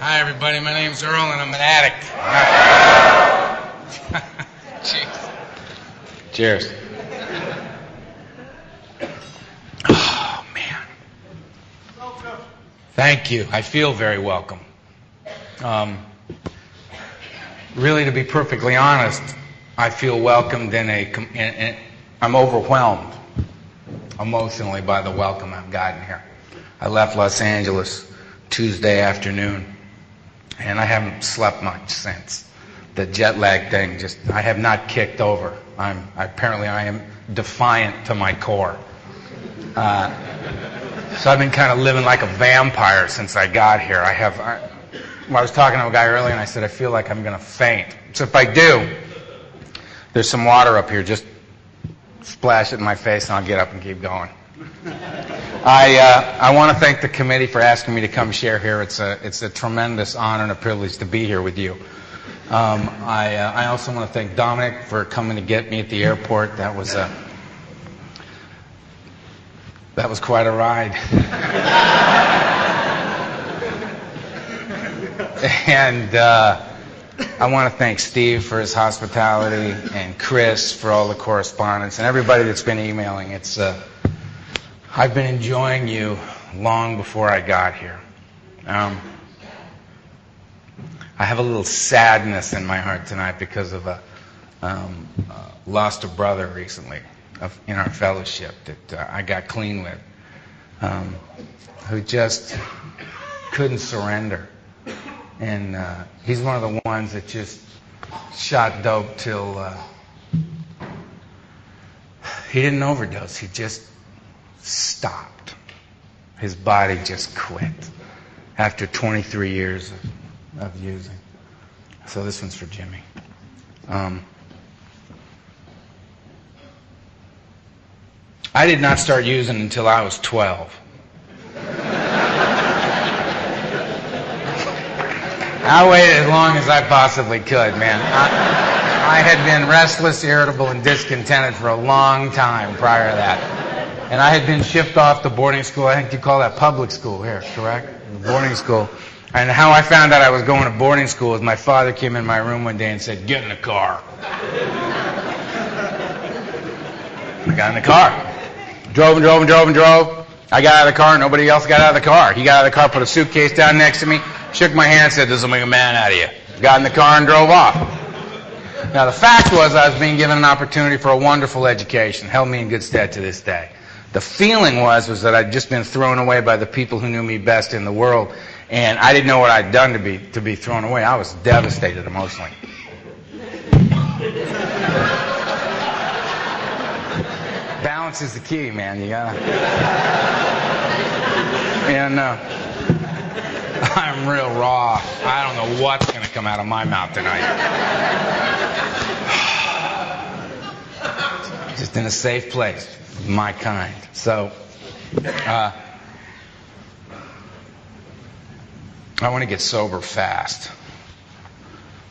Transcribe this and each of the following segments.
Hi, everybody. My name's Earl, and I'm an addict. Cheers. Cheers. Oh, man. Thank you. I feel very welcome. Really, to be perfectly honest, I feel welcomed I'm overwhelmed emotionally by the welcome I've gotten here. I left Los Angeles Tuesday afternoon, and I haven't slept much since. The jet lag thing I have not kicked over. Apparently I am defiant to my core. So I've been kind of living like a vampire since I got here. I was talking to a guy earlier, and I said, I feel like I'm going to faint. So if I do, there's some water up here. Just splash it in my face, and I'll get up and keep going. I want to thank the committee for asking me to come share here. It's a tremendous honor and a privilege to be here with you. I also want to thank Dominic for coming to get me at the airport. That was quite a ride. And I want to thank Steve for his hospitality, and Chris for all the correspondence, and everybody that's been emailing. I've been enjoying you long before I got here. I have a little sadness in my heart tonight because of lost a brother recently in our fellowship that I got clean with, who just couldn't surrender. And he's one of the ones that just shot dope till he didn't overdose. He just stopped. His body just quit after 23 years of using. So this one's for Jimmy. I did not start using until I was 12. I waited as long as I possibly could, man. I had been restless, irritable, and discontented for a long time prior to that. And I had been shipped off to boarding school. I think you call that public school here, correct? Boarding school. And how I found out I was going to boarding school is my father came in my room one day and said, "Get in the car." I got in the car. Drove. I got out of the car. Nobody else got out of the car. He got out of the car, put a suitcase down next to me, shook my hand, said, "This will make a man out of you." Got in the car and drove off. Now, the fact was I was being given an opportunity for a wonderful education. Held me in good stead to this day. The feeling was that I'd just been thrown away by the people who knew me best in the world, and I didn't know what I'd done to be thrown away. I was devastated emotionally. Balance is the key, man. You gotta. And I'm real raw. I don't know what's gonna come out of my mouth tonight. Just in a safe place, my kind. So, I want to get sober fast.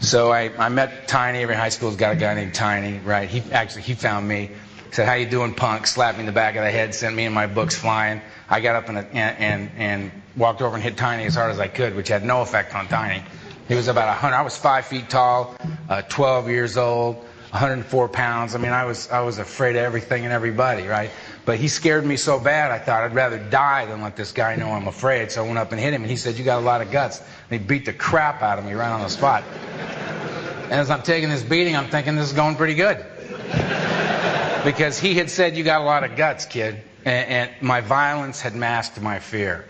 So I met Tiny. Every high school's got a guy named Tiny, right? He found me. Said, "How you doing, punk?" Slapped me in the back of the head, sent me and my books flying. I got up and walked over and hit Tiny as hard as I could, which had no effect on Tiny. He was about 100. I was 5 feet tall, 12 years old, 104 pounds. I mean, I was afraid of everything and everybody, right? But he scared me so bad, I thought I'd rather die than let this guy know I'm afraid. So I went up and hit him, and he said, "You got a lot of guts." And he beat the crap out of me right on the spot. And as I'm taking this beating, I'm thinking this is going pretty good. Because he had said, "You got a lot of guts, kid." And my violence had masked my fear.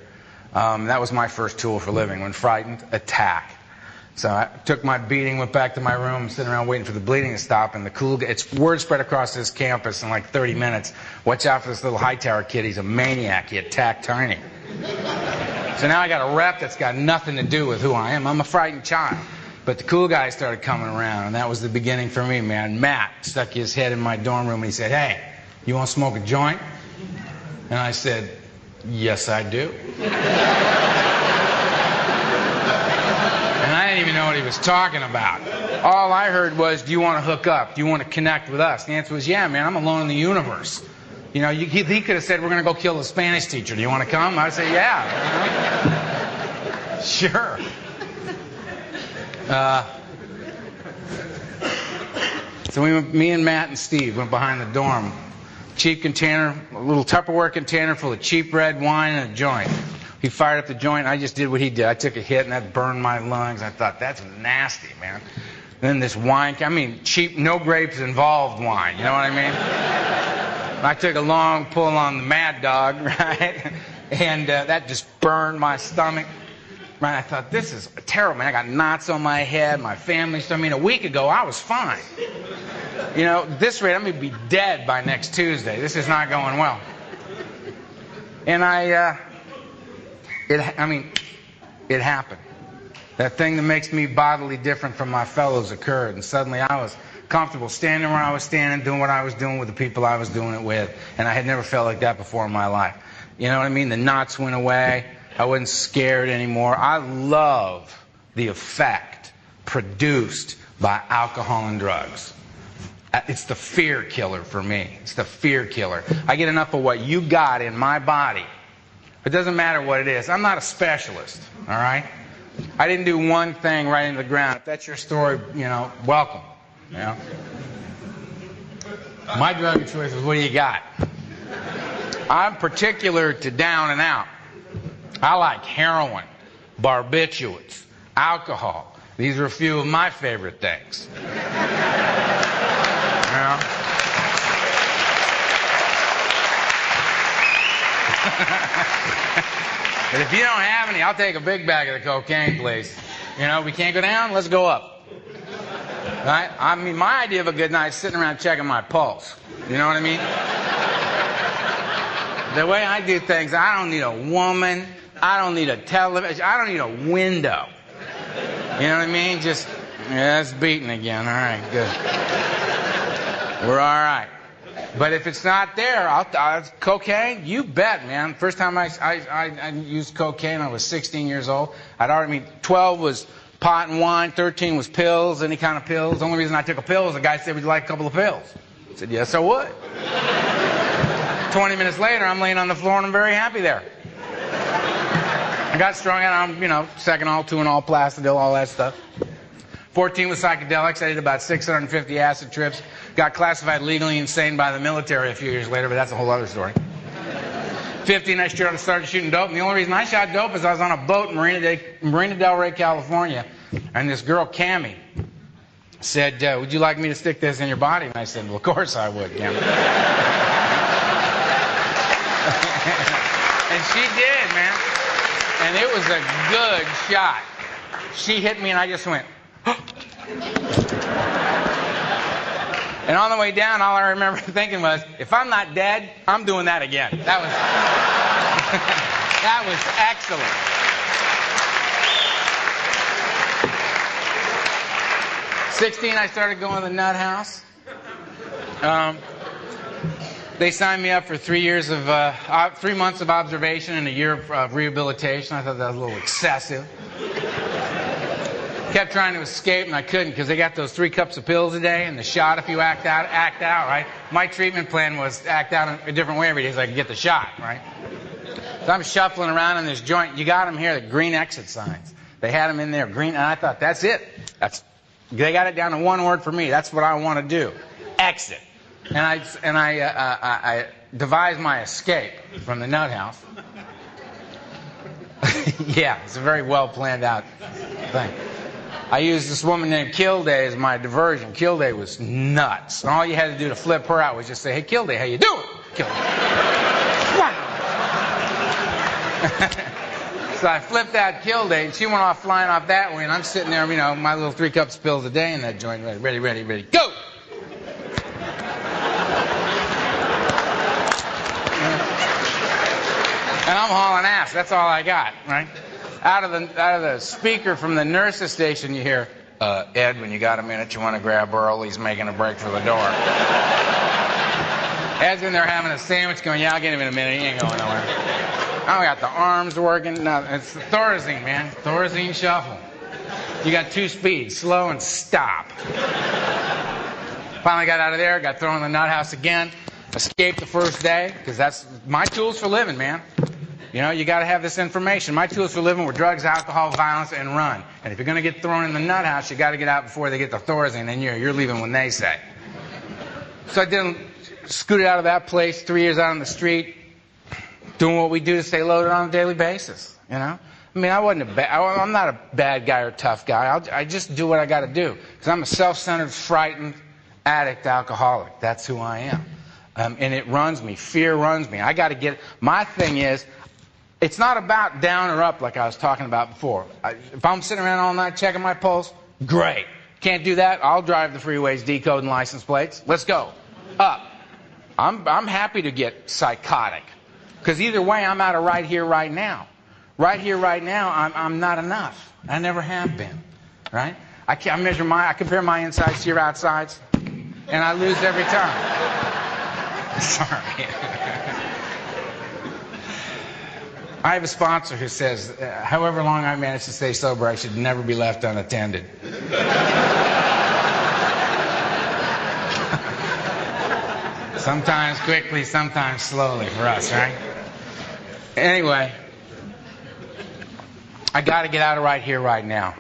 That was my first tool for living. When frightened, attack. So I took my beating, went back to my room, sitting around waiting for the bleeding to stop, and it's word spread across this campus in like 30 minutes. Watch out for this little Hightower kid. He's a maniac. He attacked Tiny. So now I got a rep that's got nothing to do with who I am. I'm a frightened child. But the cool guys started coming around, and that was the beginning for me, man. Matt stuck his head in my dorm room, and he said, "Hey, you want to smoke a joint?" And I said, "Yes, I do." And I didn't even know what he was talking about. All I heard was, "Do you want to hook up? Do you want to connect with us?" The answer was, "Yeah, man, I'm alone in the universe." You know, he could have said, "We're going to go kill the Spanish teacher. Do you want to come?" I'd say, "Yeah." You know? Sure. So me and Matt and Steve went behind the dorm. Cheap container, a little Tupperware container full of cheap red wine and a joint. He fired up the joint. I just did what he did. I took a hit and that burned my lungs. I thought, that's nasty, man. Then this wine, I mean, cheap, no grapes involved wine. You know what I mean? I took a long pull on the Mad Dog, right? And that just burned my stomach. Right? I thought, this is terrible, man. I got knots on my head, my family. So, I mean, a week ago, I was fine. You know, at this rate, I'm going to be dead by next Tuesday. This is not going well. And it happened. That thing that makes me bodily different from my fellows occurred. And suddenly I was comfortable standing where I was standing, doing what I was doing with the people I was doing it with. And I had never felt like that before in my life. You know what I mean? The knots went away. I wasn't scared anymore. I love the effect produced by alcohol and drugs. It's the fear killer for me. It's the fear killer. I get enough of what you got in my body. It doesn't matter what it is. I'm not a specialist, all right? I didn't do one thing right into the ground. If that's your story, you know, welcome. You know? My drug of choice is, what do you got? I'm particular to down and out. I like heroin, barbiturates, alcohol. These are a few of my favorite things. You know? But if you don't have any, I'll take a big bag of the cocaine, please. You know, we can't go down, let's go up. Right? I mean, my idea of a good night is sitting around checking my pulse. You know what I mean? The way I do things, I don't need a woman. I don't need a television. I don't need a window. You know what I mean? Just, yeah, it's beating again. All right, good. We're all right. But if it's not there, cocaine, you bet, man. First time I used cocaine, I was 16 years old. 12 was pot and wine, 13 was pills, any kind of pills. The only reason I took a pill was the guy said, would you like a couple of pills? I said, yes, I would. 20 minutes later, I'm laying on the floor and I'm very happy there. I got strung out on, Seconal, Tuinal, Plastidil, all that stuff. 14 was psychedelics. I did about 650 acid trips. Got classified legally insane by the military a few years later, but that's a whole other story. 15, I started shooting dope. And the only reason I shot dope is I was on a boat in Marina Del Rey, California. And this girl, Cammie, said, would you like me to stick this in your body? And I said, well, of course I would, Cammie. And she did, man. And it was a good shot. She hit me and I just went, and on the way down, all I remember thinking was, if I'm not dead, I'm doing that again. That was, that was excellent. '16, I started going to the nut house. They signed me up for 3 months of observation and a year of rehabilitation. I thought that was a little excessive. Kept trying to escape and I couldn't because they got those 3 cups of pills a day and the shot if you act out, right? My treatment plan was to act out a different way every day so I could get the shot, right? So I'm shuffling around in this joint. You got them here, the green exit signs. They had them in there, green, and I thought, that's it. They got it down to one word for me. That's what I want to do. Exit. And I devised my escape from the nut house. Yeah, it's a very well planned out thing. I used this woman named Kilday as my diversion. Kilday was nuts. And all you had to do to flip her out was just say, hey, Kilday, how you doing? So I flipped out Kilday, and she went off flying off that way, and I'm sitting there, my little 3 cups of pills a day in that joint, ready, go! And I'm hauling ass. That's all I got, right? Out of the speaker from the nurse's station, you hear, Ed, when you got a minute, you want to grab Earl. He's making a break for the door. Ed's in there having a sandwich going, yeah, I'll get him in a minute. He ain't going nowhere. I got the arms working. No, it's the Thorazine, man. Thorazine shuffle. You got 2 speeds, slow and stop. Finally got out of there, got thrown in the nut house again. Escaped the first day, because that's my tools for living, man. You know, you got to have this information. My tools for living were drugs, alcohol, violence, and run. And if you're going to get thrown in the nut house, you got to get out before they get the Thorazine, and you're leaving when they say. So I scooted out of that place, 3 years out on the street, doing what we do to stay loaded on a daily basis. You know, I mean, I'm not a bad guy or tough guy. I just do what I got to do because I'm a self-centered, frightened addict, alcoholic. That's who I am, and it runs me. Fear runs me. I got to get. My thing is, it's not about down or up like I was talking about before. If I'm sitting around all night checking my pulse, great. Can't do that. I'll drive the freeways, decoding license plates. Let's go. Up. I'm happy to get psychotic. Because either way, I'm out of right here, right now. Right here, right now, I'm not enough. I never have been. Right? I compare my insides to your outsides, and I lose every time. Sorry. I have a sponsor who says, however long I manage to stay sober, I should never be left unattended. Sometimes quickly, sometimes slowly for us, right? Anyway, I got to get out of right here, right now.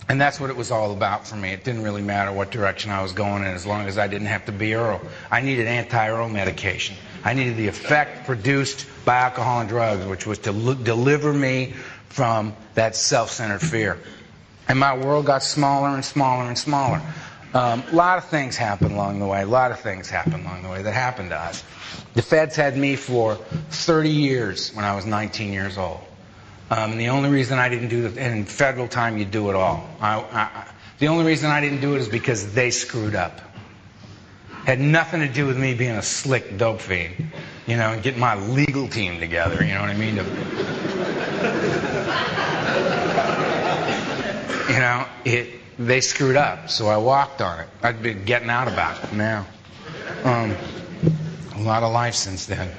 And that's what it was all about for me. It didn't really matter what direction I was going in as long as I didn't have to be Earl. I needed anti-Earl medication. I needed the effect produced by alcohol and drugs, which was to deliver me from that self-centered fear. And my world got smaller and smaller and smaller. A lot of things happened along the way. A lot of things happened along the way that happened to us. The feds had me for 30 years when I was 19 years old. And the only reason I didn't do it, and in federal time you do it all. The only reason I didn't do it is because they screwed up. Had nothing to do with me being a slick dope fiend, you know, and getting my legal team together, you know what I mean? They screwed up, so I walked on it. I've been getting out about it now. A lot of life since then.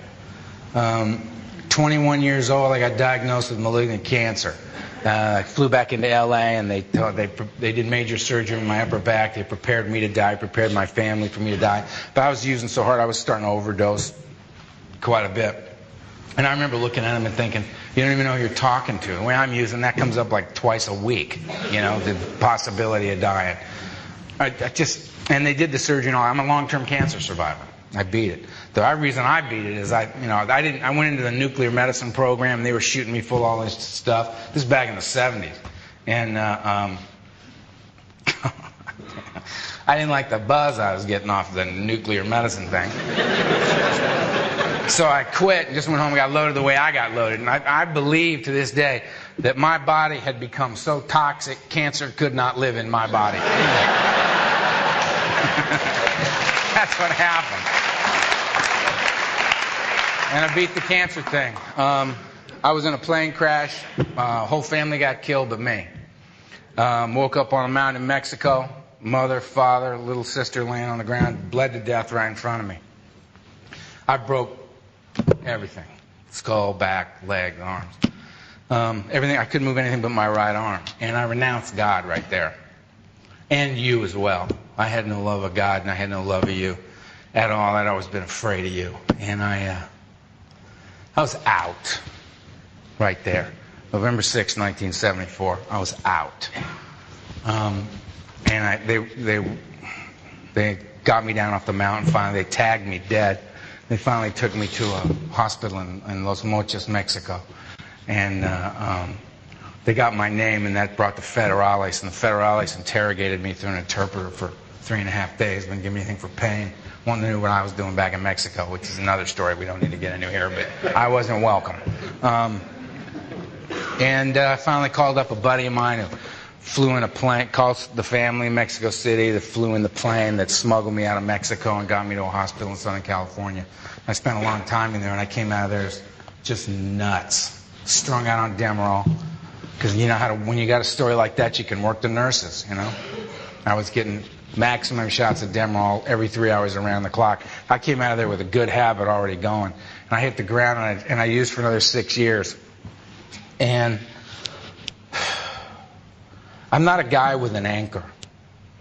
21 years old, I got diagnosed with malignant cancer. I flew back into LA and they did major surgery in my upper back. They prepared me to die, prepared my family for me to die. But I was using so hard, I was starting to overdose quite a bit. And I remember looking at them and thinking, you don't even know who you're talking to. The way I'm using, that comes up like twice a week, you know, the possibility of dying. And they did the surgery and all. I'm a long-term cancer survivor. I beat it. The reason I beat it is I went into the nuclear medicine program and they were shooting me full of all this stuff. This is back in the 70s. And I didn't like the buzz I was getting off the nuclear medicine thing. So I quit and just went home and got loaded the way I got loaded. And I believe to this day that my body had become so toxic, cancer could not live in my body. That's what happened. And I beat the cancer thing. I was in a plane crash. Whole family got killed but me. Woke up on a mountain in Mexico. Mother, father, little sister laying on the ground, bled to death right in front of me. I broke everything. Skull, back, leg, arms. Everything. I couldn't move anything but my right arm. And I renounced God right there. And you as well. I had no love of God and I had no love of you at all. I'd always been afraid of you. And I was out right there. November 6, 1974. I was out. And they got me down off the mountain. Finally, they tagged me dead. They finally took me to a hospital in Los Mochis, Mexico. And they got my name, and that brought the federales. And the federales interrogated me through an interpreter for 3.5 days. Didn't give me anything for pain. One knew what I was doing back in Mexico, which is another story we don't need to get into here, but I wasn't welcome. I finally called up a buddy of mine who flew in a plane, called the family in Mexico City that flew in the plane that smuggled me out of Mexico and got me to a hospital in Southern California. I spent a long time in there, and I came out of there just nuts, strung out on Demerol. Because you know when you got a story like that, you can work the nurses, you know. I was getting maximum shots of Demerol every 3 hours around the clock. I came out of there with a good habit already going. And I hit the ground, and I used for another 6 years. And I'm not a guy with an anchor.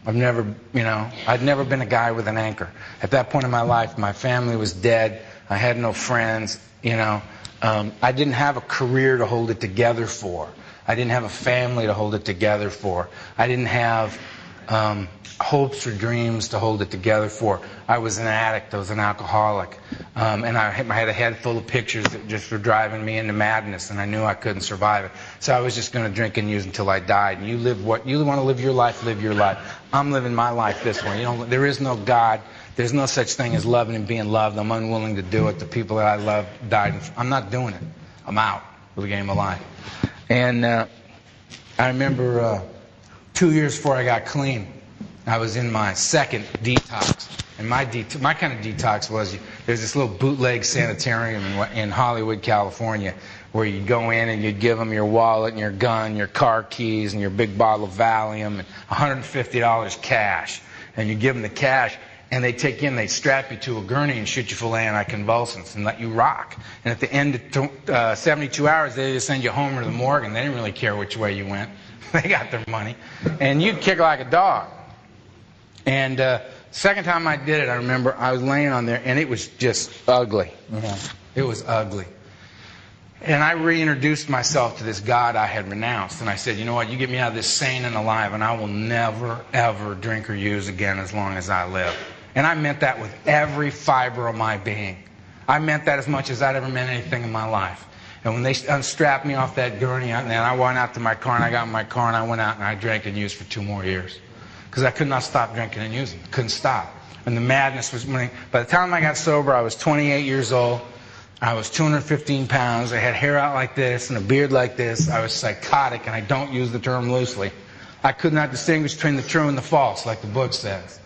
I'd never been a guy with an anchor. At that point in my life, my family was dead. I had no friends, you know. I didn't have a career to hold it together for. I didn't have a family to hold it together for. I didn't have hopes or dreams to hold it together for. I was an addict. I was an alcoholic. And I had a head full of pictures that just were driving me into madness, and I knew I couldn't survive it. So I was just going to drink and use until I died. And you want to live your life, live your life. I'm living my life this way. There is no God. There's no such thing as loving and being loved. I'm unwilling to do it. The people that I love died. I'm not doing it. I'm out of the game of life. And I remember 2 years before I got clean, I was in my second detox. And my kind of detox was, there's this little bootleg sanitarium in Hollywood, California, where you'd go in and you'd give them your wallet and your gun, your car keys, and your big bottle of Valium, and $150 cash. And you give them the cash, and they take you in, they strap you to a gurney and shoot you full of anticonvulsants and let you rock. And at the end of 72 hours, they just send you home to the morgue, and they didn't really care which way you went. They got their money. And you'd kick like a dog. And second time I did it, I remember I was laying on there, and it was just ugly. It was ugly. And I reintroduced myself to this God I had renounced. And I said, you know what, you get me out of this sane and alive, and I will never, ever drink or use again as long as I live. And I meant that with every fiber of my being. I meant that as much as I'd ever meant anything in my life. And when they unstrapped me off that gurney, and then I went out to my car, and I got in my car, and I went out and I drank and used for 2 more years. Because I could not stop drinking and using. Couldn't stop. And the madness was winning. By the time I got sober, I was 28 years old. I was 215 pounds. I had hair out like this and a beard like this. I was psychotic, and I don't use the term loosely. I could not distinguish between the true and the false, like the book says.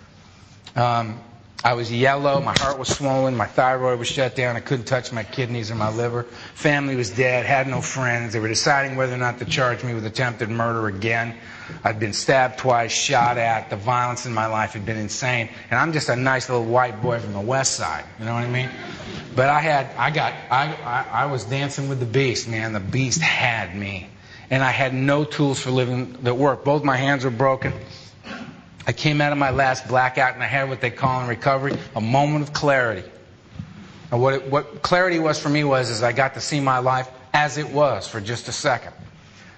I was yellow. My heart was swollen. My thyroid was shut down. I couldn't touch my kidneys or my liver. Family was dead. Had no friends. They were deciding whether or not to charge me with attempted murder again. I'd been stabbed twice, shot at. The violence in my life had been insane. And I'm just a nice little white boy from the West Side. You know what I mean? But I was dancing with the beast, man. The beast had me. And I had no tools for living that worked. Both my hands were broken. I came out of my last blackout, and I had what they call in recovery a moment of clarity. And what clarity was for me is I got to see my life as it was for just a second.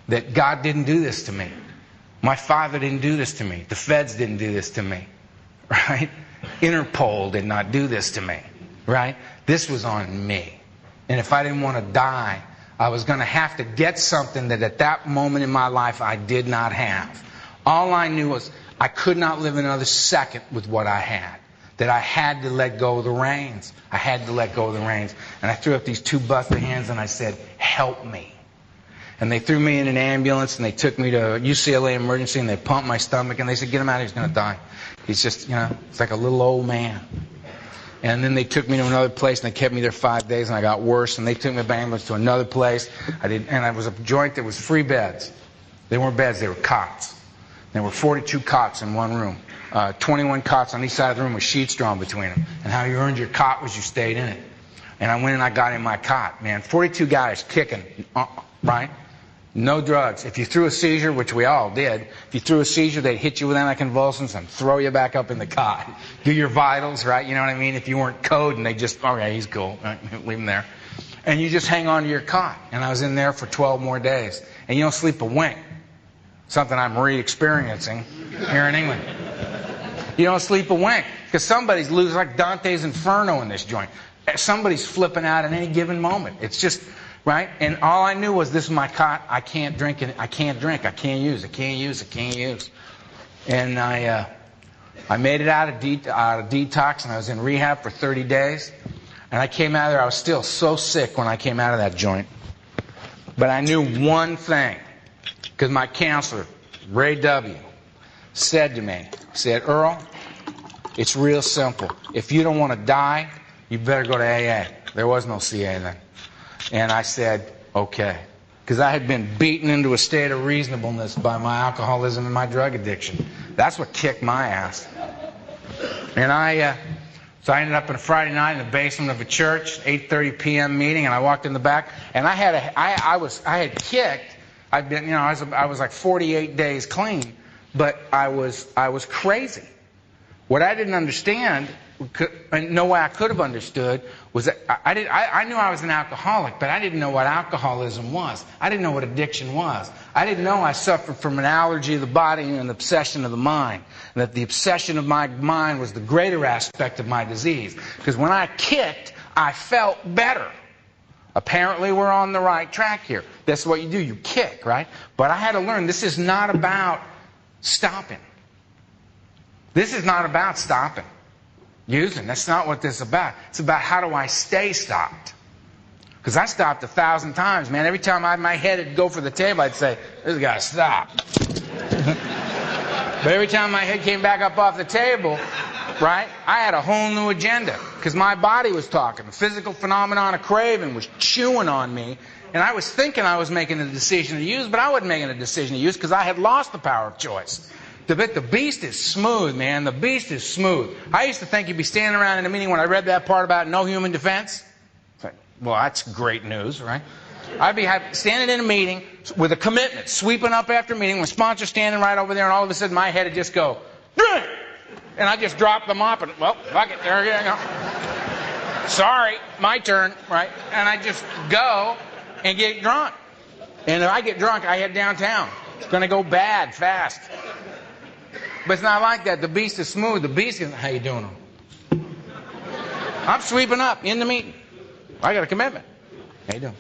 That God didn't do this to me. My father didn't do this to me. The feds didn't do this to me. Right? Interpol did not do this to me. Right? This was on me. And if I didn't want to die, I was going to have to get something that at that moment in my life I did not have. All I knew was I could not live another second with what I had. That I had to let go of the reins. I had to let go of the reins. And I threw up these 2 busted hands and I said, help me. And they threw me in an ambulance and they took me to UCLA emergency and they pumped my stomach and they said, get him out, he's going to die. He's just, it's like a little old man. And then they took me to another place and they kept me there 5 days and I got worse. And they took me by ambulance to another place. And I was a joint that was free beds. They weren't beds, they were cots. There were 42 cots in one room. 21 cots on each side of the room with sheets drawn between them. And how you earned your cot was you stayed in it. And I went and I got in my cot, man. 42 guys kicking, right? No drugs. If you threw a seizure, which we all did, if you threw a seizure, they'd hit you with anticonvulsants and throw you back up in the cot. Do your vitals, right? You know what I mean? If you weren't coding, they just, okay, he's cool. Leave him there. And you just hang on to your cot. And I was in there for 12 more days. And you don't sleep a wink. Something I'm re-experiencing here in England. You don't sleep a wink. Because somebody's losing, like Dante's Inferno in this joint. Somebody's flipping out at any given moment. It's just, right? And all I knew was this is my cot. I can't drink. I can't drink. I can't use. I can't use. I can't use. And I made it out of detox, and I was in rehab for 30 days. And I came out of there. I was still so sick when I came out of that joint. But I knew one thing. Because my counselor, Ray W., said to me, Earl, it's real simple. If you don't want to die, you better go to AA. There was no CA then. And I said, okay. Because I had been beaten into a state of reasonableness by my alcoholism and my drug addiction. That's what kicked my ass. And so I ended up on a Friday night in the basement of a church, 8:30 p.m. meeting, and I walked in the back, and I had kicked. I'd been, I was like 48 days clean, but I was crazy. What I didn't understand and no way I could have understood was that I knew I was an alcoholic, but I didn't know what alcoholism was. I didn't know what addiction was. I didn't know I suffered from an allergy of the body and an obsession of the mind. And that the obsession of my mind was the greater aspect of my disease. Because when I kicked, I felt better. Apparently we're on the right track here. That's what you do. You kick, right? But I had to learn this is not about stopping. This is not about stopping. Using. That's not what this is about. It's about how do I stay stopped. Because I stopped 1,000 times, man. Every time my head would go for the table, I'd say, this has got to stop. But every time my head came back up off the table, right, I had a whole new agenda. Because my body was talking. The physical phenomenon of craving was chewing on me. And I was thinking I was making a decision to use, but I wasn't making a decision to use because I had lost the power of choice. The beast is smooth, man. The beast is smooth. I used to think you'd be standing around in a meeting when I read that part about no human defense. Well, that's great news, right? I'd be standing in a meeting with a commitment, sweeping up after meeting, with sponsors standing right over there, and all of a sudden my head would just go, drink! And I just drop the mop and, well, fuck it, there you go. Sorry, my turn, right? And I just go and get drunk. And if I get drunk, I head downtown. It's going to go bad fast. But it's not like that. The beast is smooth. The beast is, how you doing? I'm sweeping up in the meeting. I got a commitment. How you doing?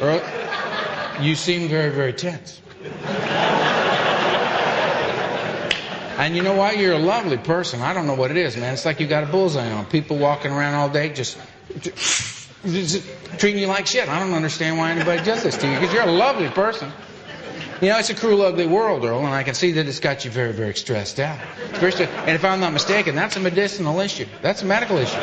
Earl, you seem very, very tense. And you know what? You're a lovely person. I don't know what it is, man. It's like you got a bullseye on. People walking around all day just treating you like shit. I don't understand why anybody does this to you, because you're a lovely person. You know, it's a cruel, ugly world, Earl, and I can see that it's got you very, very stressed out. And if I'm not mistaken, that's a medicinal issue. That's a medical issue.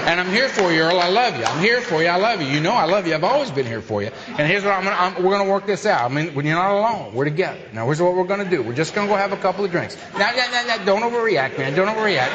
And I'm here for you, Earl. I love you. I'm here for you. I love you. You know I love you. I've always been here for you. And here's what we're going to work this out. I mean, when you're not alone, we're together. Now, here's what we're going to do. We're just going to go have a couple of drinks. Now, don't overreact, man. Don't overreact.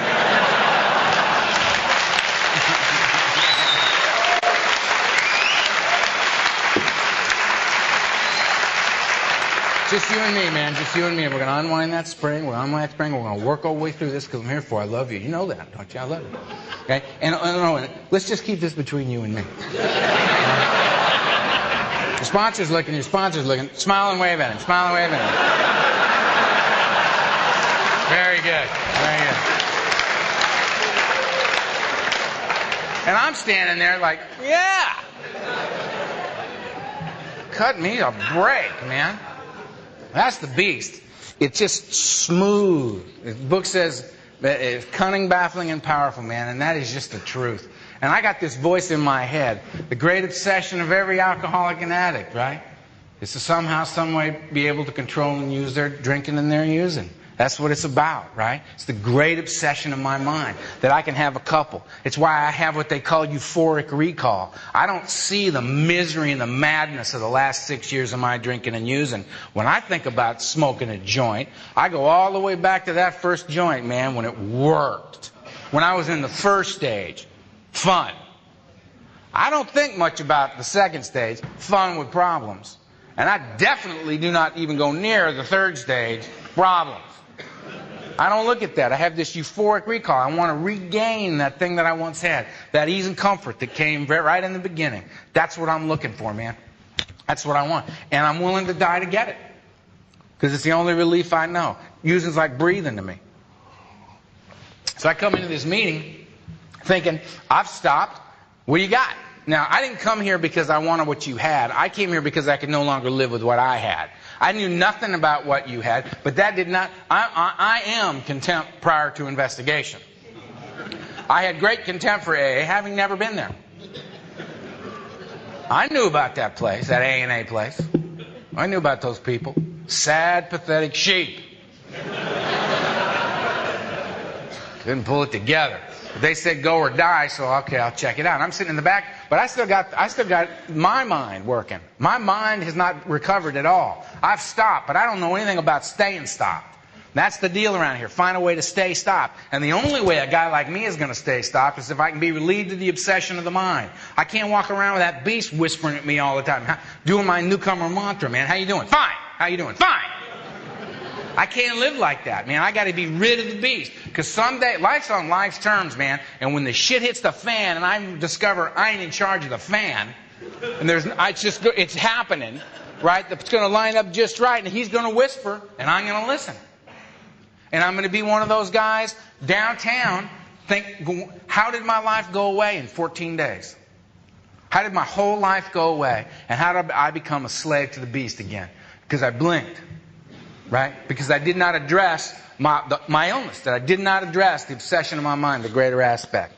Just you and me, man. Just you and me. We're going to unwind that spring. We're going to unwind that spring. We're going to work our way through this because I'm here for you. I love you. You know that, don't you? I love you. Okay? And let's just keep this between you and me. Your sponsor's looking. Your sponsor's looking. Smile and wave at him. Smile and wave at him. Very good. Very good. And I'm standing there like, yeah. Cut me a break, man. That's the beast. It's just smooth. The book says it's cunning, baffling, and powerful, man, and that is just the truth. And I got this voice in my head. The great obsession of every alcoholic and addict, right? Is to somehow, some way be able to control and use their drinking and their using. That's what it's about, right? It's the great obsession of my mind that I can have a couple. It's why I have what they call euphoric recall. I don't see the misery and the madness of the last 6 years of my drinking and using. When I think about smoking a joint, I go all the way back to that first joint, man, when it worked. When I was in the first stage, fun. I don't think much about the second stage, fun with problems. And I definitely do not even go near the third stage, problems. I don't look at that. I have this euphoric recall. I want to regain that thing that I once had. That ease and comfort that came right in the beginning. That's what I'm looking for, man. That's what I want. And I'm willing to die to get it. Because it's the only relief I know. Using's like breathing to me. So I come into this meeting thinking, I've stopped. What do you got? Now, I didn't come here because I wanted what you had. I came here because I could no longer live with what I had. I knew nothing about what you had, but that did not... I am contempt prior to investigation. I had great contempt for AA, having never been there. I knew about that place, that A&A place. I knew about those people. Sad, pathetic sheep. Couldn't pull it together. They said go or die, so okay, I'll check it out. I'm sitting in the back, but I still got my mind working. My mind has not recovered at all. I've stopped, but I don't know anything about staying stopped. That's the deal around here. Find a way to stay stopped. And the only way a guy like me is going to stay stopped is if I can be relieved of the obsession of the mind. I can't walk around with that beast whispering at me all the time, doing my newcomer mantra, man. How you doing? Fine. How you doing? Fine. I can't live like that, man. I got to be rid of the beast. Because someday, life's on life's terms, man. And when the shit hits the fan and I discover I ain't in charge of the fan, and it's happening, right? It's going to line up just right, and he's going to whisper, and I'm going to listen. And I'm going to be one of those guys downtown, how did my life go away in 14 days? How did my whole life go away? And how did I become a slave to the beast again? Because I blinked, right? Because I did not address my illness, that I did not address the obsession of my mind, the greater aspect.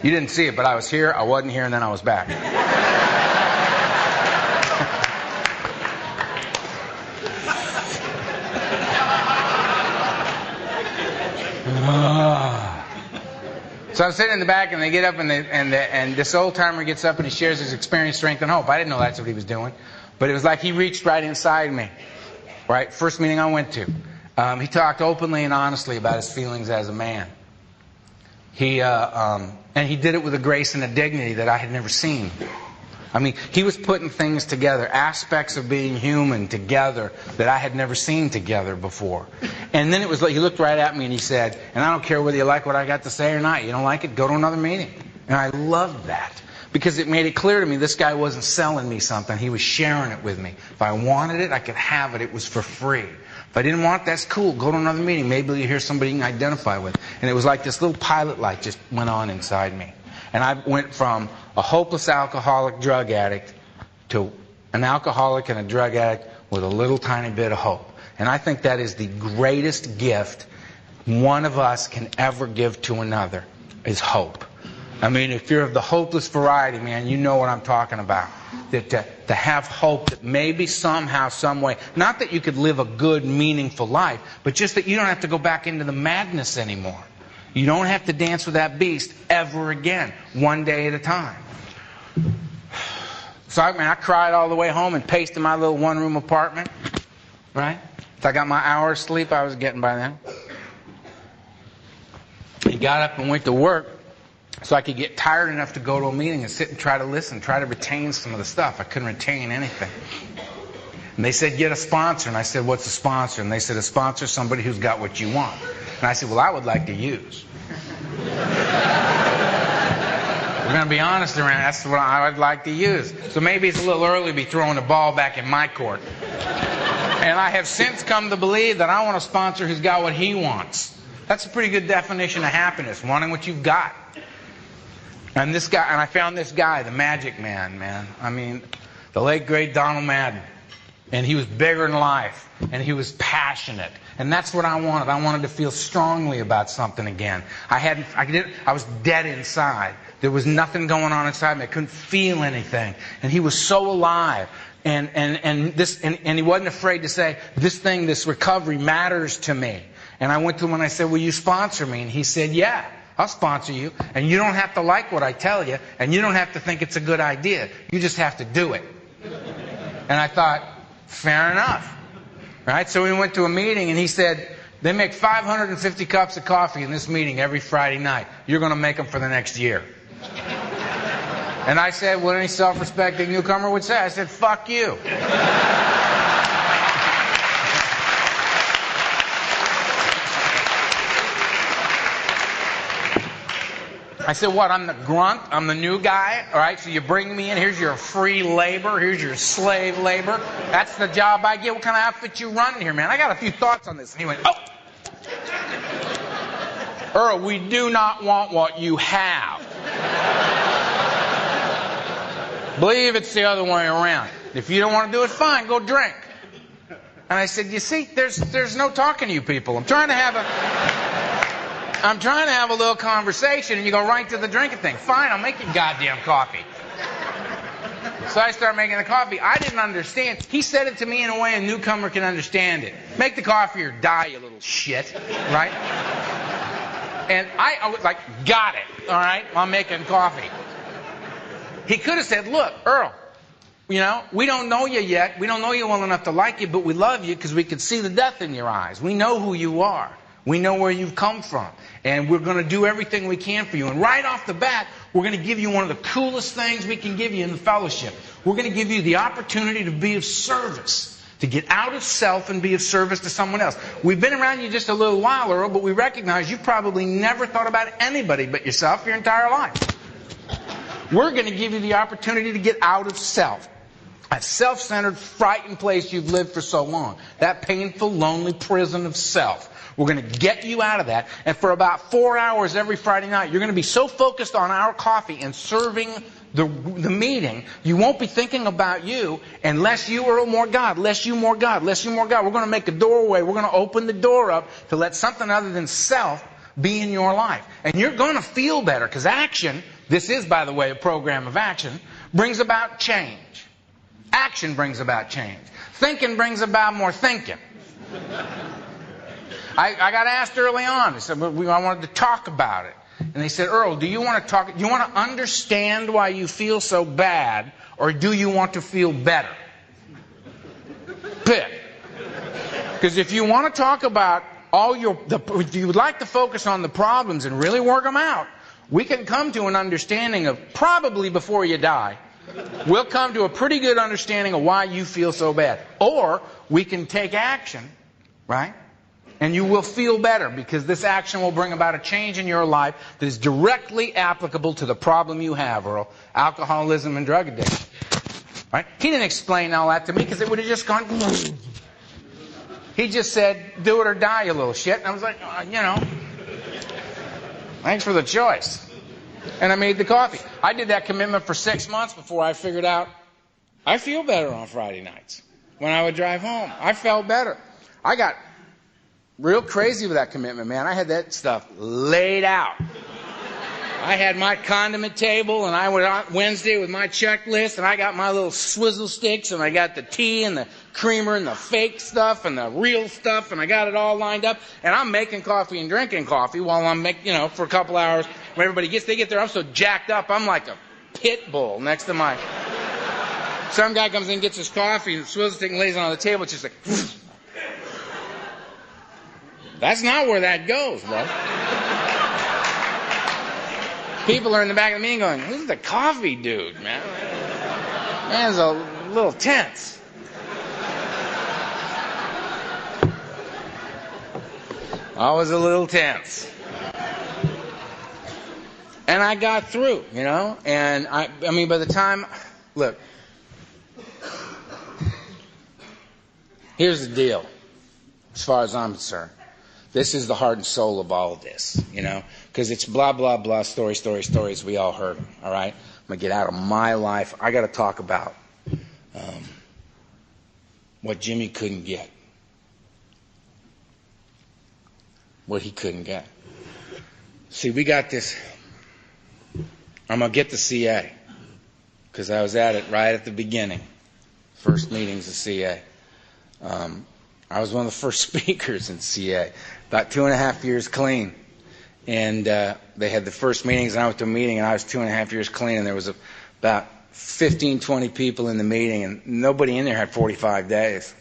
You didn't see it, but I was here, I wasn't here, and then I was back. So I'm sitting in the back, and they get up, and this old timer gets up, and he shares his experience, strength, and hope. I didn't know that's what he was doing, but it was like he reached right inside me. Right, first meeting I went to, he talked openly and honestly about his feelings as a man. And he did it with a grace and a dignity that I had never seen. I mean, he was putting things together, aspects of being human together that I had never seen together before. And then it was like he looked right at me and he said, and I don't care whether you like what I got to say or not. You don't like it? Go to another meeting. And I loved that because it made it clear to me this guy wasn't selling me something. He was sharing it with me. If I wanted it, I could have it. It was for free. If I didn't want it, that's cool. Go to another meeting. Maybe you hear somebody you can identify with. And it was like this little pilot light just went on inside me. And I went from a hopeless alcoholic drug addict to an alcoholic and a drug addict with a little tiny bit of hope. And I think that is the greatest gift one of us can ever give to another, is hope. I mean, if you're of the hopeless variety, man, you know what I'm talking about. That to have hope that maybe somehow, some way, not that you could live a good, meaningful life, but just that you don't have to go back into the madness anymore. You don't have to dance with that beast ever again, one day at a time. So I cried all the way home and paced in my little one-room apartment, right? So I got my hour of sleep I was getting by then. He got up and went to work so I could get tired enough to go to a meeting and sit and try to listen, try to retain some of the stuff. I couldn't retain anything. And they said, get a sponsor. And I said, what's a sponsor? And they said, a sponsor is somebody who's got what you want. And I said, well, I would like to use. We're going to be honest around. That's what I would like to use. So maybe it's a little early to be throwing the ball back in my court. And I have since come to believe that I want a sponsor who's got what he wants. That's a pretty good definition of happiness, wanting what you've got. And this guy, and I found this guy, the magic man. I mean, the late great Donald Madden. And he was bigger than life. And he was passionate. And that's what I wanted. I wanted to feel strongly about something again. I was dead inside. There was nothing going on inside me. I couldn't feel anything. And he was so alive. And he wasn't afraid to say, this recovery matters to me. And I went to him and I said, will you sponsor me? And he said, yeah, I'll sponsor you. And you don't have to like what I tell you. And you don't have to think it's a good idea. You just have to do it. And I thought, fair enough. Right? So we went to a meeting and he said, they make 550 cups of coffee in this meeting every Friday night. You're going to make them for the next year. And I said, what any self-respecting newcomer would say. I said, fuck you. I said, what, I'm the grunt? I'm the new guy? All right, so you bring me in. Here's your free labor. Here's your slave labor. That's the job I get. What kind of outfit you running here, man? I got a few thoughts on this. And he went, oh. Earl, we do not want what you have. Believe it's the other way around. If you don't want to do it, fine, go drink. And I said, you see, there's no talking to you people. I'm trying to have a little conversation, and you go right to the drinking thing. Fine, I'll make you goddamn coffee. So I started making the coffee. I didn't understand. He said it to me in a way a newcomer can understand it. Make the coffee or die, you little shit. Right? And I was like, got it. All right? I'm making coffee. He could have said, look, Earl, you know, we don't know you yet. We don't know you well enough to like you, but we love you because we can see the death in your eyes. We know who you are. We know where you've come from. And we're going to do everything we can for you. And right off the bat, we're going to give you one of the coolest things we can give you in the fellowship. We're going to give you the opportunity to be of service, to get out of self and be of service to someone else. We've been around you just a little while, Earl, but we recognize you've probably never thought about anybody but yourself your entire life. We're going to give you the opportunity to get out of self. That self-centered, frightened place you've lived for so long. That painful, lonely prison of self. We're going to get you out of that. And for about 4 hours every Friday night, you're going to be so focused on our coffee and serving the meeting, you won't be thinking about you unless you are more God, less you more God, less you more God. We're going to make a doorway. We're going to open the door up to let something other than self be in your life. And you're going to feel better because action, this is, by the way, a program of action, brings about change. Action brings about change. Thinking brings about more thinking. I got asked early on. They said, I wanted to talk about it. And they said, Earl, do you want to talk? Do you want to understand why you feel so bad, or do you want to feel better? Pick. Because if you want to talk about if you would like to focus on the problems and really work them out, we can come to an understanding of, probably before you die, we'll come to a pretty good understanding of why you feel so bad. Or we can take action, right? And you will feel better because this action will bring about a change in your life that is directly applicable to the problem you have, Earl. Alcoholism and drug addiction. Right? He didn't explain all that to me because it would have just gone... He just said, do it or die, you little shit. And I was like, thanks for the choice. And I made the coffee. I did that commitment for 6 months before I figured out I feel better on Friday nights. When I would drive home, I felt better. I got real crazy with that commitment, man. I had that stuff laid out. I had my condiment table, and I went on Wednesday with my checklist, and I got my little swizzle sticks, and I got the tea and the creamer and the fake stuff and the real stuff, and I got it all lined up. And I'm making coffee and drinking coffee while I'm for a couple hours. When everybody they get there, I'm so jacked up, I'm like a pit bull next to my... Some guy comes in and gets his coffee, and the swizzle stick and lays it on the table. It's just like... That's not where that goes, bro. People are in the back of the meeting going, who's the coffee dude, man? Man's a little tense. Always a little tense. And I got through, and I mean, by the time, look, here's the deal, as far as I'm concerned. This is the heart and soul of all of this, because it's blah, blah, blah, stories we all heard, all right? I'm going to get out of my life. I got to talk about what Jimmy couldn't get. What he couldn't get. See, we got this. I'm going to get the CA, because I was at it right at the beginning. First meetings of CA. I was one of the first speakers in CA. About 2.5 years clean. And they had the first meetings, and I went to a meeting, and I was 2.5 years clean, and there was about 15, 20 people in the meeting, and nobody in there had 45 days.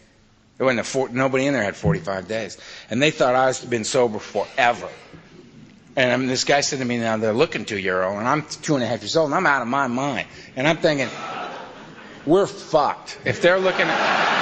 Nobody in there had 45 days. And they thought I had been sober forever. And this guy said to me, now they're looking to you, Earl, and I'm 2.5 years old, and I'm out of my mind. And I'm thinking, we're fucked. If they're looking at...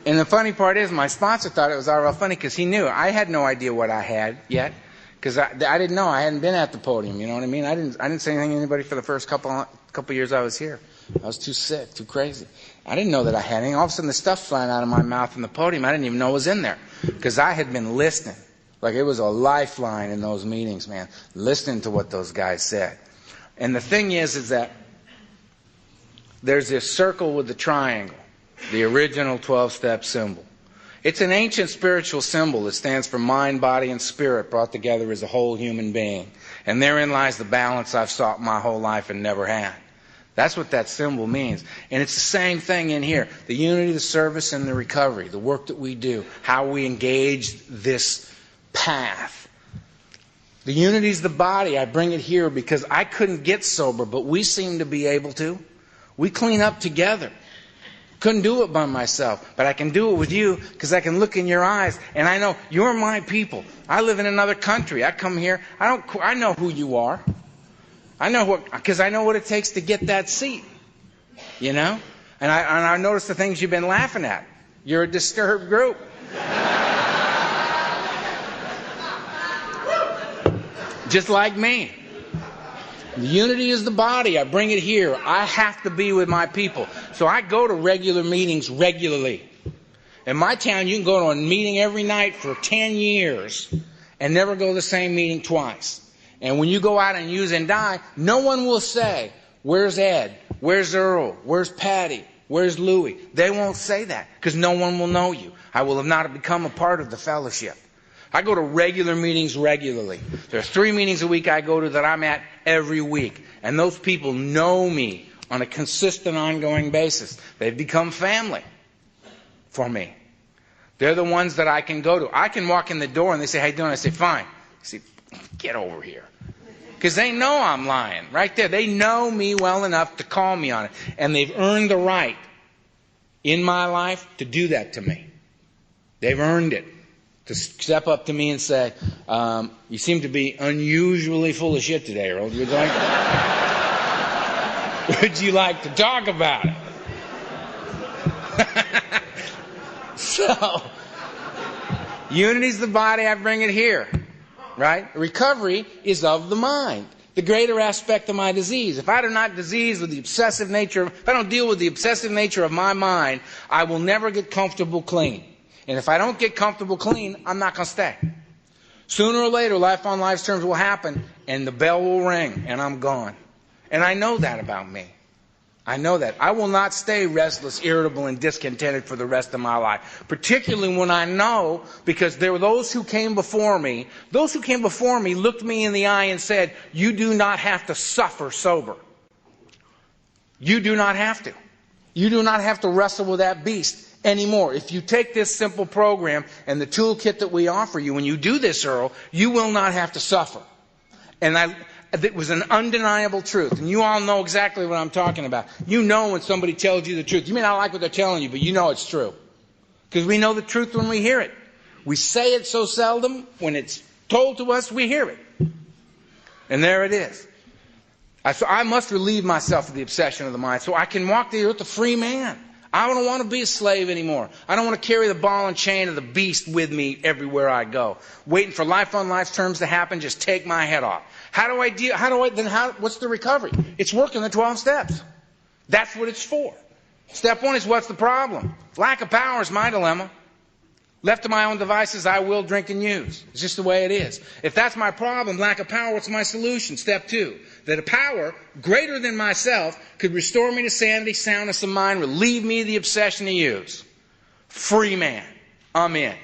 And the funny part is, my sponsor thought it was all real funny because he knew. I had no idea what I had yet because I didn't know. I hadn't been at the podium, you know what I mean? I didn't say anything to anybody for the first couple years I was here. I was too sick, too crazy. I didn't know that I had anything. All of a sudden, the stuff flying out of my mouth from the podium, I didn't even know was in there because I had been listening. Like it was a lifeline in those meetings, man, listening to what those guys said. And the thing is that there's this circle with the triangle. The original 12-step symbol. It's an ancient spiritual symbol that stands for mind, body, and spirit brought together as a whole human being. And therein lies the balance I've sought my whole life and never had. That's what that symbol means. And it's the same thing in here. The unity, the service, and the recovery. The work that we do. How we engage this path. The unity is the body. I bring it here because I couldn't get sober, but we seem to be able to. We clean up together. Couldn't do it by myself, but I can do it with you because I can look in your eyes and I know you're my people. I live in another country. I come here. I know who you are. Because I know what it takes to get that seat. You know? And I notice the things you've been laughing at. You're a disturbed group. Just like me. The unity is the body. I bring it here. I have to be with my people. So I go to regular meetings regularly. In my town, you can go to a meeting every night for 10 years and never go to the same meeting twice. And when you go out and use and die, no one will say, where's Ed? Where's Earl? Where's Patty? Where's Louie? They won't say that because no one will know you. I will have not become a part of the fellowship. I go to regular meetings regularly. There are 3 meetings a week I go to that I'm at every week. And those people know me on a consistent, ongoing basis. They've become family for me. They're the ones that I can go to. I can walk in the door and they say, how you doing? I say, fine. I say, get over here. Because they know I'm lying. Right there. They know me well enough to call me on it. And they've earned the right in my life to do that to me. They've earned it. To step up to me and say, you seem to be unusually full of shit today, Earl. Would you like to talk about it? So, unity's the body, I bring it here. Right? Recovery is of the mind. The greater aspect of my disease. If I do not disease with the obsessive nature, if I don't deal with the obsessive nature of my mind, I will never get comfortable clean. And if I don't get comfortable clean, I'm not going to stay. Sooner or later, life on life's terms will happen, and the bell will ring, and I'm gone. And I know that about me. I know that. I will not stay restless, irritable, and discontented for the rest of my life. Particularly when I know, because there were those who came before me. Those who came before me looked me in the eye and said, you do not have to suffer sober. You do not have to. You do not have to wrestle with that beast anymore. If you take this simple program and the toolkit that we offer you, when you do this, Earl, you will not have to suffer. And it was an undeniable truth. And you all know exactly what I'm talking about. You know when somebody tells you the truth. You may not like what they're telling you, but you know it's true. Because we know the truth when we hear it. We say it so seldom, when it's told to us, we hear it. And there it is. So I must relieve myself of the obsession of the mind so I can walk the earth a free man. I don't want to be a slave anymore. I don't want to carry the ball and chain of the beast with me everywhere I go. Waiting for life on life's terms to happen, just take my head off. What's the recovery? It's working the 12 steps. That's what it's for. Step 1 is what's the problem? Lack of power is my dilemma. Left to my own devices, I will drink and use. It's just the way it is. If that's my problem, lack of power, what's my solution? Step 2, that a power greater than myself could restore me to sanity, soundness of mind, relieve me of the obsession to use. Free man. I'm in.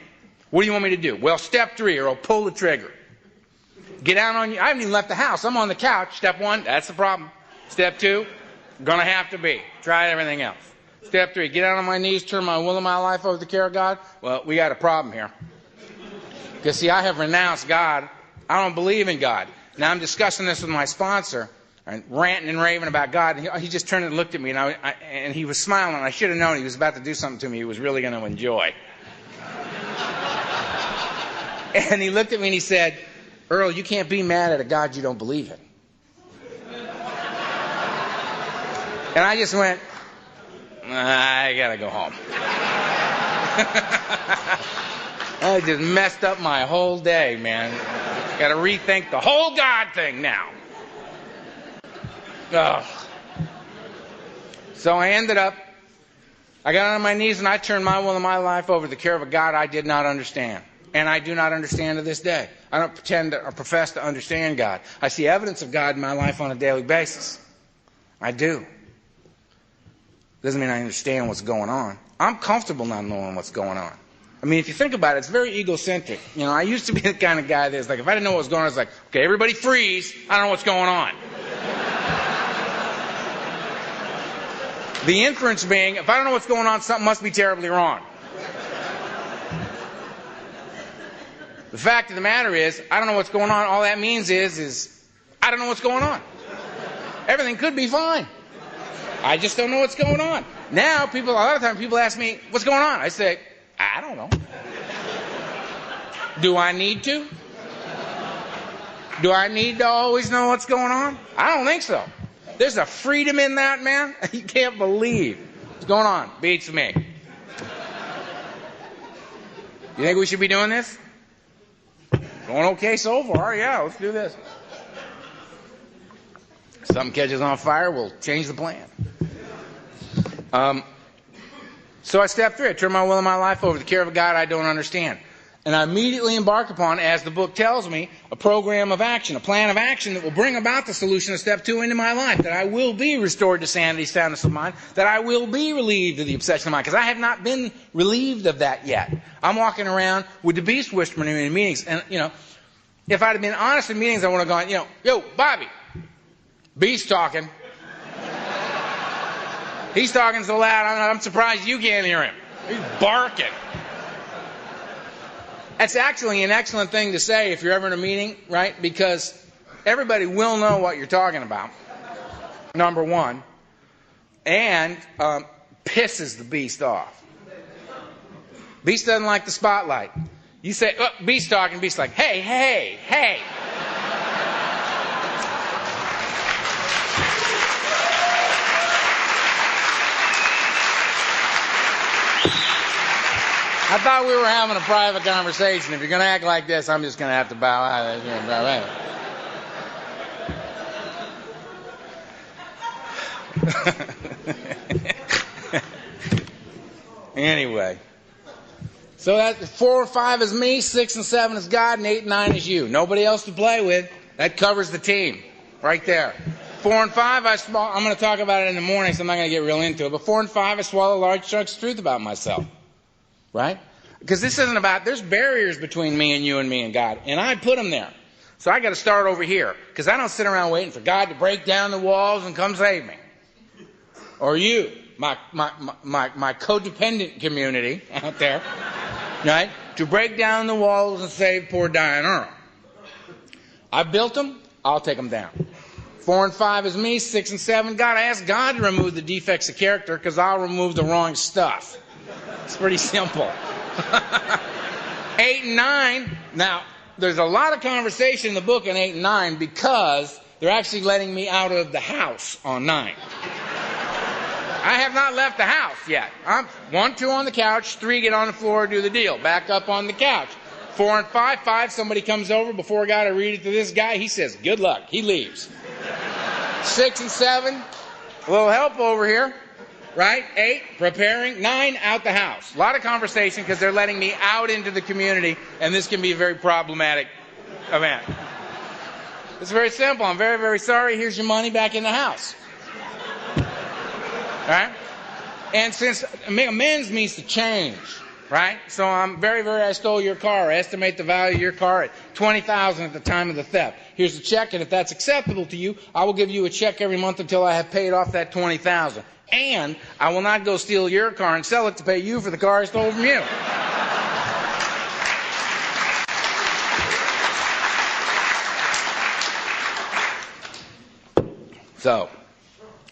What do you want me to do? Well, step 3, or I'll pull the trigger. Get out on you. I haven't even left the house. I'm on the couch. Step 1, that's the problem. Step 2, gonna have to be. Try everything else. Step 3, get out on my knees, turn my will and my life over to the care of God. Well, we got a problem here. Because, see, I have renounced God. I don't believe in God. Now, I'm discussing this with my sponsor, and ranting and raving about God. And he just turned and looked at me, and he was smiling. I should have known he was about to do something to me he was really going to enjoy. And he looked at me and he said, Earl, you can't be mad at a God you don't believe in. And I just went, I gotta go home. I just messed up my whole day, man. Gotta rethink the whole God thing now. Oh. So I got on my knees and I turned my will and my life over to the care of a God I did not understand. And I do not understand to this day. I don't pretend or profess to understand God. I see evidence of God in my life on a daily basis. I do. Doesn't mean I understand what's going on. I'm comfortable not knowing what's going on. I mean, if you think about it, it's very egocentric. You know, I used to be the kind of guy that's like, if I didn't know what was going on, I was like, okay, everybody freeze. I don't know what's going on. The inference being, if I don't know what's going on, something must be terribly wrong. The fact of the matter is, I don't know what's going on. All that means is I don't know what's going on. Everything could be fine. I just don't know what's going on. Now, a lot of times people ask me, what's going on? I say, I don't know. Do I need to? Do I need to always know what's going on? I don't think so. There's a freedom in that, man. You can't believe. What's going on? Beats me. You think we should be doing this? Going okay so far? Yeah, let's do this. If something catches on fire, we'll change the plan. So I step through it. Turn my will and my life over to the care of a God I don't understand. And I immediately embark upon, as the book tells me, a program of action, a plan of action that will bring about the solution of step 2 into my life, that I will be restored to sanity, soundness of mind, that I will be relieved of the obsession of mind, because I have not been relieved of that yet. I'm walking around with the beast whispering to me in meetings, and, if I'd have been honest in meetings, I would have gone, yo, Bobby, beast talking. He's talking so loud, I'm surprised you can't hear him. He's barking. That's actually an excellent thing to say if you're ever in a meeting, right? Because everybody will know what you're talking about, number one, and pisses the beast off. Beast doesn't like the spotlight. You say, oh, beast talking, beast like, hey, hey, hey. I thought we were having a private conversation. If you're going to act like this, I'm just going to have to bow out. Anyway. So that 4 and 5 is me, 6 and 7 is God, and 8 and 9 is you. Nobody else to play with. That covers the team. Right there. 4 and 5, I'm going to talk about it in the morning, so I'm not going to get real into it. But 4 and 5, I swallow large chunks of truth about myself. Right? Because this isn't about, there's barriers between me and you and me and God. And I put them there. So I got to start over here. Because I don't sit around waiting for God to break down the walls and come save me. Or you, my codependent community out there. Right? To break down the walls and save poor dying Earl. I built them, I'll take them down. 4 and 5 is me, 6 and 7 God. I ask God to remove the defects of character because I'll remove the wrong stuff. It's pretty simple. 8 and 9, now, there's a lot of conversation in the book in 8 and 9 because they're actually letting me out of the house on 9. I have not left the house yet. I'm 1, 2 on the couch, 3 get on the floor, do the deal. Back up on the couch. 4 and 5, somebody comes over. Before God, I read it to this guy. He says, good luck. He leaves. 6 and 7, a little help over here. Right? 8, preparing. 9, out the house. A lot of conversation because they're letting me out into the community, and this can be a very problematic event. It's very simple. I'm very, very sorry. Here's your money back in the house. Right? And since amends means to change, right? So I'm very, very, I stole your car. I estimate the value of your car at $20,000 at the time of the theft. Here's the check, and if that's acceptable to you, I will give you a check every month until I have paid off that $20,000. And I will not go steal your car and sell it to pay you for the car I stole from you. So,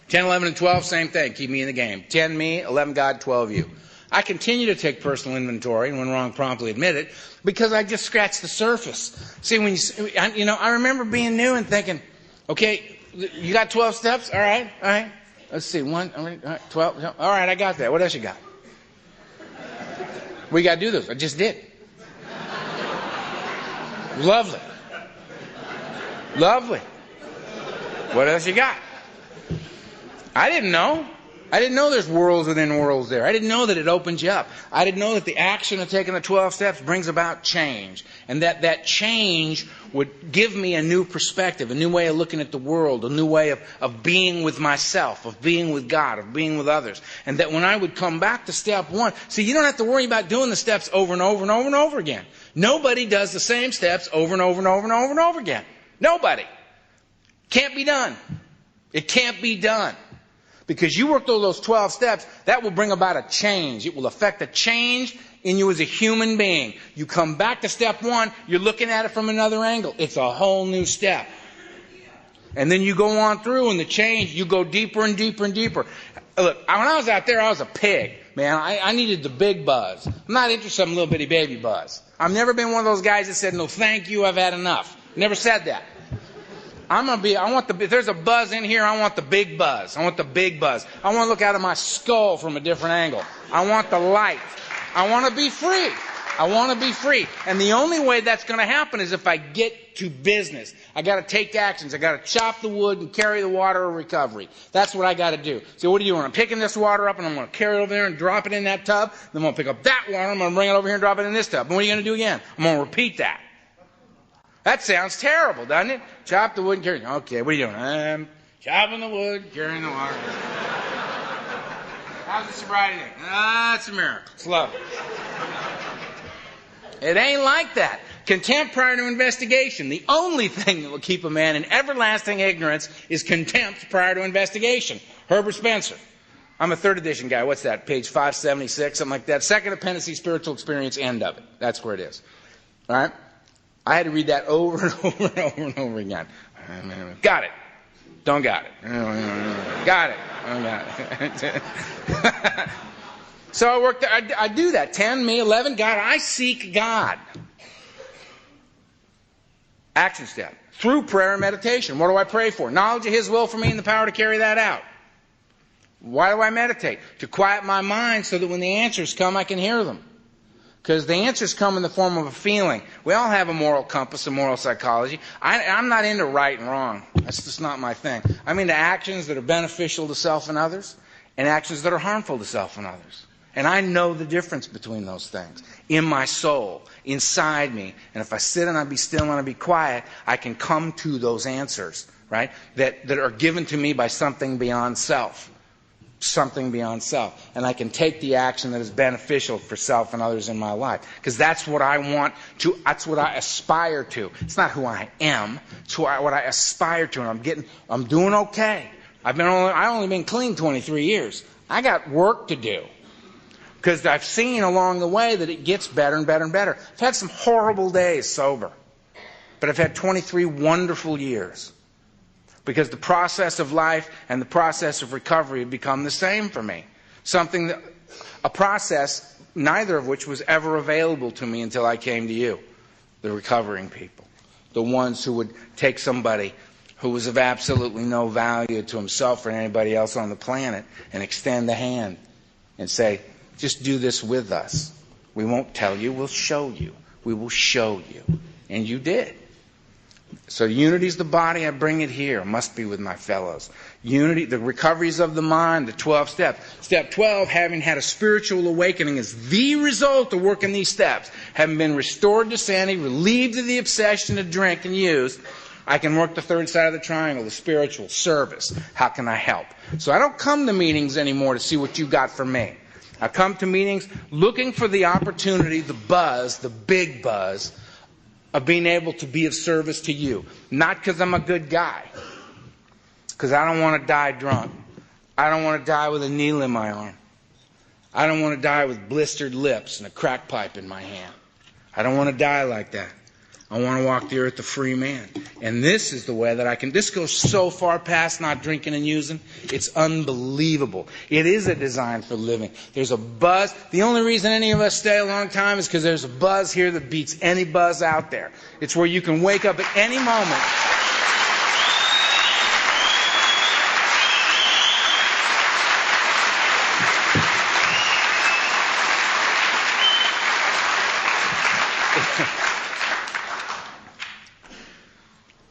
10, 11, and 12, same thing. Keep me in the game. 10 me, 11 God, 12 you. I continue to take personal inventory, and when wrong, promptly admit it, because I just scratched the surface. See, when I remember being new and thinking, okay, you got 12 steps? All right. Let's see, 1, 12. All right, I got that. What else you got? We got to do those. I just did. Lovely. What else you got? I didn't know. I didn't know there's worlds within worlds there. I didn't know that it opens you up. I didn't know that the action of taking the 12 steps brings about change. And that change would give me a new perspective, a new way of looking at the world, a new way of being with myself, of being with God, of being with others. And that when I would come back to step 1, see, you don't have to worry about doing the steps over and over and over and over again. Nobody does the same steps over and over and over and over and over again. Nobody. Can't be done. It can't be done. Because you work through those 12 steps, that will bring about a change. It will affect a change in you as a human being. You come back to step one, you're looking at it from another angle. It's a whole new step. And then you go on through, and the change, you go deeper and deeper and deeper. Look, when I was out there, I was a pig. Man, I needed the big buzz. I'm not interested in little bitty baby buzz. I've never been one of those guys that said, no, thank you, I've had enough. Never said that. If there's a buzz in here, I want the big buzz. I want the big buzz. I want to look out of my skull from a different angle. I want the light. I want to be free. I want to be free. And the only way that's going to happen is if I get to business. I got to take actions. I got to chop the wood and carry the water of recovery. That's what I got to do. So what are you doing? I'm picking this water up, and I'm going to carry it over there and drop it in that tub. Then I'm going to pick up that water. I'm going to bring it over here and drop it in this tub. And what are you going to do again? I'm going to repeat that. That sounds terrible, doesn't it? Chop the wood and carry it. Okay, what are you doing? I'm chopping the wood, carrying the water. How's the sobriety thing? It's a miracle. It's lovely. It ain't like that. Contempt prior to investigation. The only thing that will keep a man in everlasting ignorance is contempt prior to investigation. Herbert Spencer. I'm a 3rd edition guy. What's that? Page 576, something like that. Second appendice, spiritual experience, end of it. That's where it is. All right? I had to read that over and over and over and over again. Got it. Don't got it. Got it. Don't got it. So I do that. 10, me, 11, God. I seek God. Action step. Through prayer and meditation. What do I pray for? Knowledge of His will for me and the power to carry that out. Why do I meditate? To quiet my mind so that when the answers come, I can hear them. Because the answers come in the form of a feeling. We all have a moral compass, a moral psychology. I'm not into right and wrong. That's just not my thing. I'm into actions that are beneficial to self and others, and actions that are harmful to self and others. And I know the difference between those things. In my soul, inside me. And if I sit and I be still and I be quiet, I can come to those answers, right? That are given to me by something beyond self. Something beyond self. And I can take the action that is beneficial for self and others in my life. Because that's what I want to, that's what I aspire to. It's not who I am, it's what I aspire to. And I'm doing okay. I've only been clean 23 years. I got work to do. Because I've seen along the way that it gets better and better and better. I've had some horrible days sober. But I've had 23 wonderful years. Because the process of life and the process of recovery have become the same for me. A process, neither of which was ever available to me until I came to you. The recovering people. The ones who would take somebody who was of absolutely no value to himself or anybody else on the planet and extend the hand and say, just do this with us. We won't tell you, we'll show you. We will show you. And you did. So unity is the body, I bring it here. Must be with my fellows. Unity, the recoveries of the mind, the 12 steps. Step 12, having had a spiritual awakening, is the result of working these steps. Having been restored to sanity, relieved of the obsession to drink and use, I can work the third side of the triangle, the spiritual service. How can I help? So I don't come to meetings anymore to see what you got for me. I come to meetings looking for the opportunity, the buzz, the big buzz, of being able to be of service to you. Not because I'm a good guy. Because I don't want to die drunk. I don't want to die with a needle in my arm. I don't want to die with blistered lips and a crack pipe in my hand. I don't want to die like that. I want to walk the earth a free man. And this is the way that I can. This goes so far past not drinking and using. It's unbelievable. It is a design for living. There's a buzz. The only reason any of us stay a long time is because there's a buzz here that beats any buzz out there. It's where you can wake up at any moment.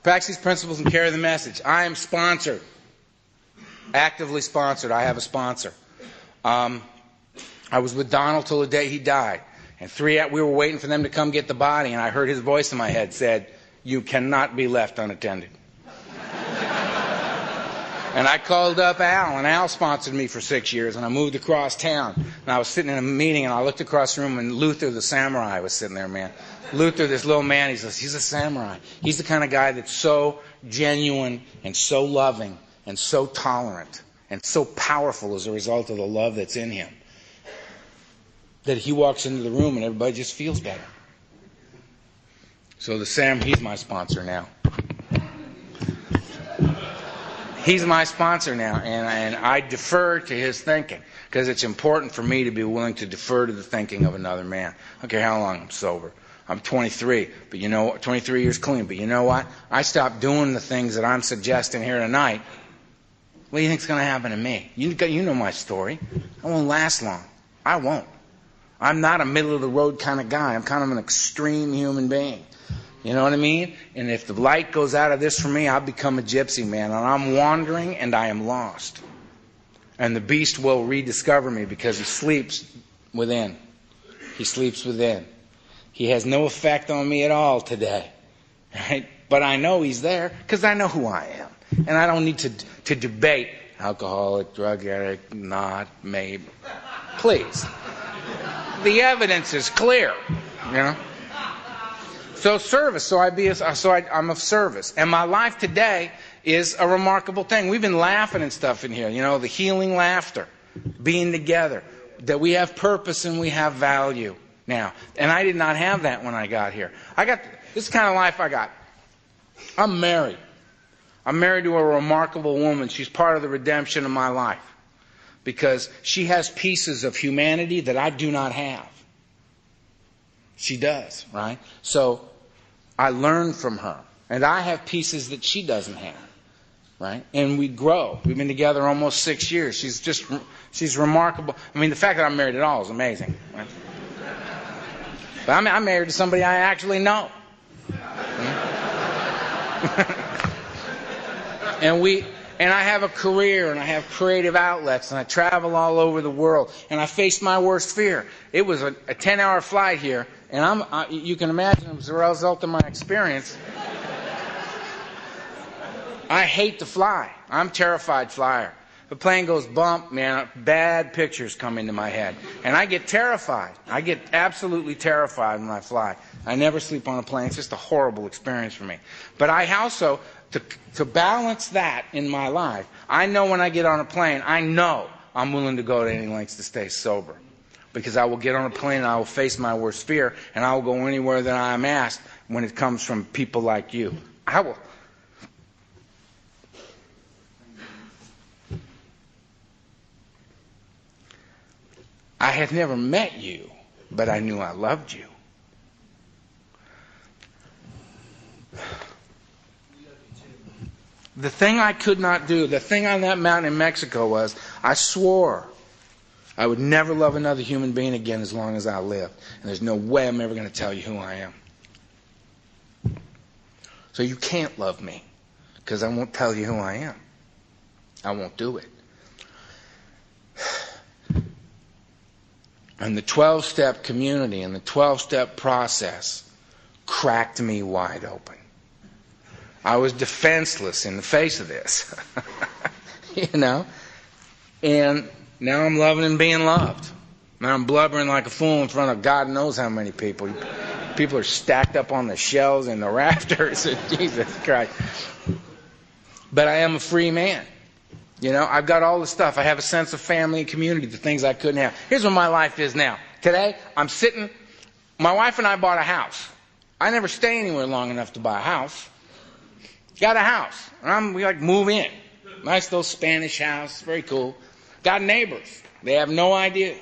Practice these principles and carry the message. I am sponsored. Actively sponsored. I have a sponsor. I was with Donald till the day he died. And we were waiting for them to come get the body, and I heard his voice in my head said, "You cannot be left unattended." And I called up Al, and Al sponsored me for 6 years, and I moved across town. And I was sitting in a meeting, and I looked across the room, and Luther the samurai was sitting there, man. Luther, this little man, he's a samurai. He's the kind of guy that's so genuine and so loving and so tolerant and so powerful as a result of the love that's in him. that he walks into the room and everybody just feels better. So Sam, he's my sponsor now. He's my sponsor now, and I defer to his thinking because it's important for me to be willing to defer to the thinking of another man. I don't care how long I'm sober. I'm 23, but 23 years clean. But you know what? I stopped doing the things that I'm suggesting here tonight. What do you think's going to happen to me? You know my story. I won't last long. I won't. I'm not a middle-of-the-road kind of guy. I'm kind of an extreme human being. You know what I mean? And if the light goes out of this for me, I'll become a gypsy man. And I'm wandering and I am lost. And the beast will rediscover me because he sleeps within. He sleeps within. He has no effect on me at all today. Right? But I know he's there because I know who I am. And I don't need to debate alcoholic, drug addict, not, maybe. Please. The evidence is clear. You know? So service. I'm of service. And my life today is a remarkable thing. We've been laughing and stuff in here. You know, the healing laughter. Being together. That we have purpose and we have value now. And I did not have that when I got here. This kind of life I got. I'm married. I'm married to a remarkable woman. She's part of the redemption of my life. Because she has pieces of humanity that I do not have. She does, right? So I learn from her. And I have pieces that she doesn't have, right? And we grow. We've been together almost 6 years. She's remarkable. I mean, the fact that I'm married at all is amazing, right? But I'm married to somebody I actually know. And I have a career, and I have creative outlets, and I travel all over the world, and I faced my worst fear. It was a 10-hour flight here, and you can imagine it was a result of my experience. I hate to fly. I'm a terrified flyer. The plane goes bump, man, bad pictures come into my head. And I get terrified. I get absolutely terrified when I fly. I never sleep on a plane. It's just a horrible experience for me. But I also, to balance that in my life, I know when I get on a plane, I know I'm willing to go to any lengths to stay sober. Because I will get on a plane and I will face my worst fear, and I will go anywhere that I am asked when it comes from people like you. I will. I had never met you, but I knew I loved you. The thing I could not do, the thing on that mountain in Mexico was, I swore I would never love another human being again as long as I lived. And there's no way I'm ever going to tell you who I am. So you can't love me, because I won't tell you who I am. I won't do it. And the 12-step community and the 12-step process cracked me wide open. I was defenseless in the face of this. You know? And now I'm loving and being loved. Now I'm blubbering like a fool in front of God knows how many people. People are stacked up on the shelves and the rafters. Jesus Christ. But I am a free man. You know, I've got all the stuff. I have a sense of family and community, the things I couldn't have. Here's what my life is now. Today, I'm sitting, my wife and I bought a house. I never stay anywhere long enough to buy a house. Got a house. We move in. Nice little Spanish house. Very cool. Got neighbors. They have no idea.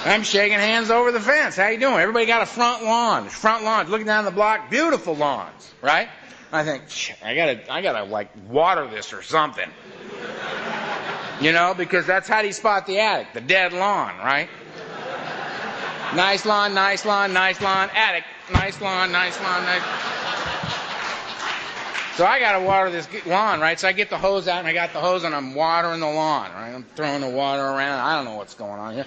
I'm shaking hands over the fence. How you doing? Everybody got a front lawn. Front lawn. Looking down the block. Beautiful lawns. Right? I think, I gotta water this or something. You know, because that's how do you spot the attic? The dead lawn, right? Nice lawn, nice lawn, nice lawn, attic. Nice lawn, nice lawn, nice. So I gotta water this lawn, right? So I get the hose out and I got the hose and I'm watering the lawn, right? I'm throwing the water around. I don't know what's going on here.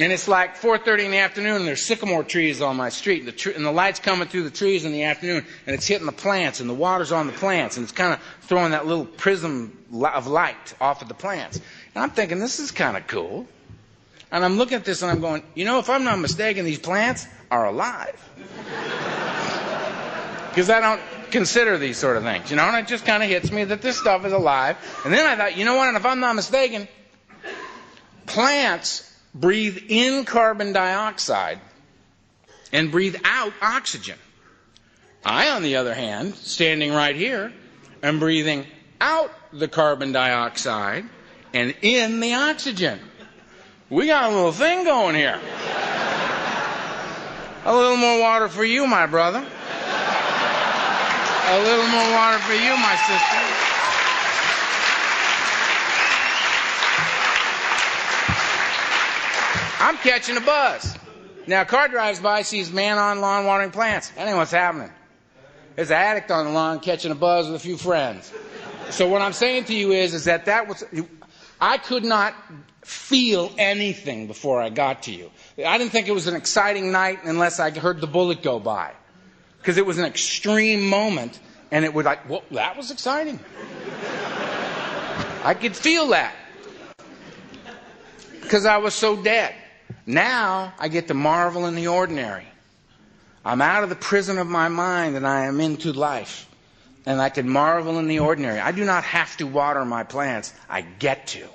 And it's like 4:30 in the afternoon, and there's sycamore trees on my street, and the light's coming through the trees in the afternoon, and it's hitting the plants, and the water's on the plants, and it's kind of throwing that little prism of light off of the plants. And I'm thinking, this is kind of cool. And I'm looking at this, and I'm going, you know, if I'm not mistaken, these plants are alive. Because I don't consider these sort of things, you know, and it just kind of hits me that this stuff is alive. And then I thought, you know what, and if I'm not mistaken, Plants breathe in carbon dioxide and breathe out oxygen. I, on the other hand, standing right here, am breathing out the carbon dioxide and in the oxygen. We got a little thing going here. A little more water for you, my brother. A little more water for you, my sister. I'm catching a buzz. Now, a car drives by, sees man on lawn watering plants. That ain't what's happening. There's an addict on the lawn catching a buzz with a few friends. So what I'm saying to you is that was... I could not feel anything before I got to you. I didn't think it was an exciting night unless I heard the bullet go by. Because it was an extreme moment, and it would like, well, that was exciting. I could feel that. Because I was so dead. Now, I get to marvel in the ordinary. I'm out of the prison of my mind, and I am into life. And I can marvel in the ordinary. I do not have to water my plants. I get to.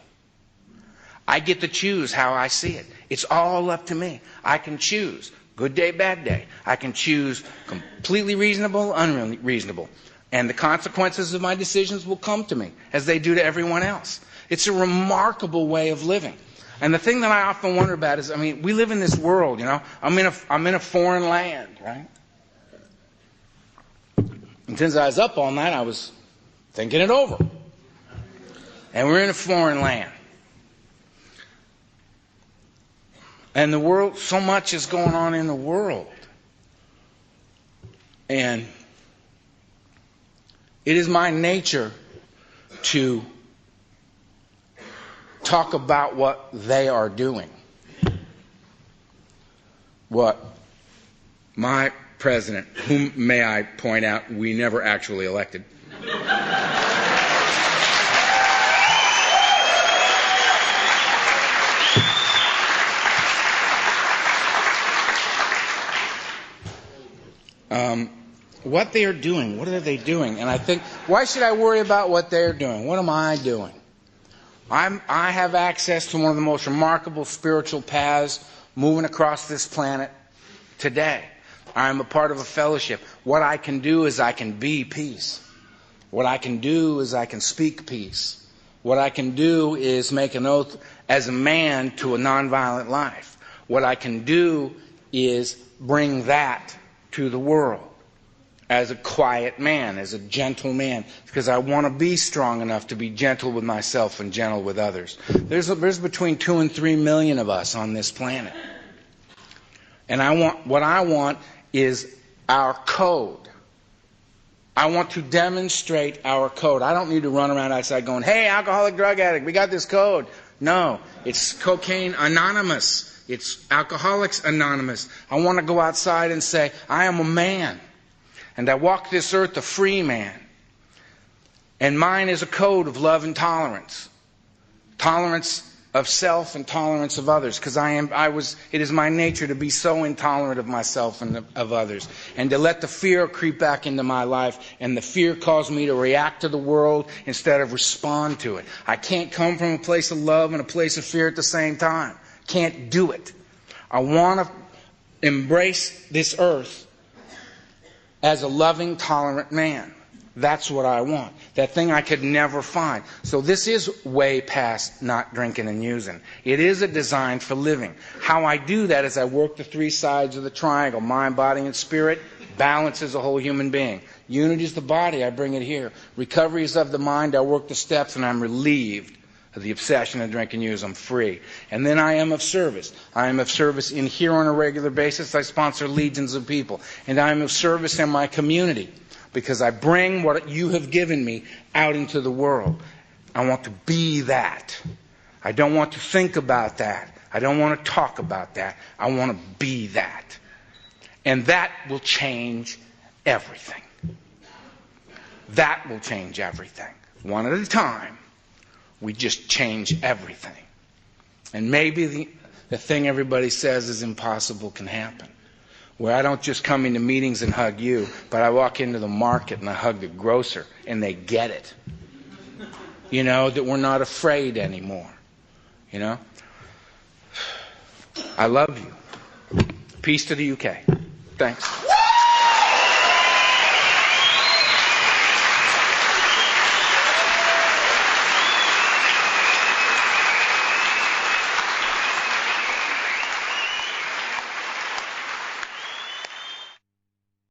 I get to choose how I see it. It's all up to me. I can choose. Good day, bad day. I can choose completely reasonable, unreasonable. And the consequences of my decisions will come to me, as they do to everyone else. It's a remarkable way of living. And the thing that I often wonder about is, we live in this world, you know. I'm in a foreign land, right? And since I was up all night, I was thinking it over. And we're in a foreign land. And the world, so much is going on in the world. And it is my nature to talk about what they are doing. What my president, whom, may I point out, we never actually elected. What they are doing, what are they doing? And I think, why should I worry about what they're doing? What am I doing? I have access to one of the most remarkable spiritual paths moving across this planet today. I'm a part of a fellowship. What I can do is I can be peace. What I can do is I can speak peace. What I can do is make an oath as a man to a nonviolent life. What I can do is bring that to the world as a quiet man, as a gentle man, because I want to be strong enough to be gentle with myself and gentle with others. There's between 2 and 3 million of us on this planet. And what I want is our code. I want to demonstrate our code. I don't need to run around outside going, hey, alcoholic drug addict, we got this code. No, it's Cocaine Anonymous. It's Alcoholics Anonymous. I want to go outside and say, I am a man. And I walk this earth a free man. And mine is a code of love and tolerance. Tolerance of self and tolerance of others. Because it is my nature to be so intolerant of myself and of others. And to let the fear creep back into my life. And the fear cause me to react to the world instead of respond to it. I can't come from a place of love and a place of fear at the same time. Can't do it. I want to embrace this earth as a loving, tolerant man. That's what I want. That thing I could never find. So this is way past not drinking and using. It is a design for living. How I do that is I work the 3 sides of the triangle, mind, body, and spirit. Balance is a whole human being. Unity is the body, I bring it here. Recovery is of the mind, I work the steps, and I'm relieved of the obsession of drink and use. I'm free. And then I am of service. I am of service in here on a regular basis. I sponsor legions of people. And I am of service in my community because I bring what you have given me out into the world. I want to be that. I don't want to think about that. I don't want to talk about that. I want to be that. And that will change everything. That will change everything. One at a time. We just change everything. And maybe the thing everybody says is impossible can happen. Where I don't just come into meetings and hug you, but I walk into the market and I hug the grocer and they get it. You know, that we're not afraid anymore. You know? I love you. Peace to the UK. Thanks.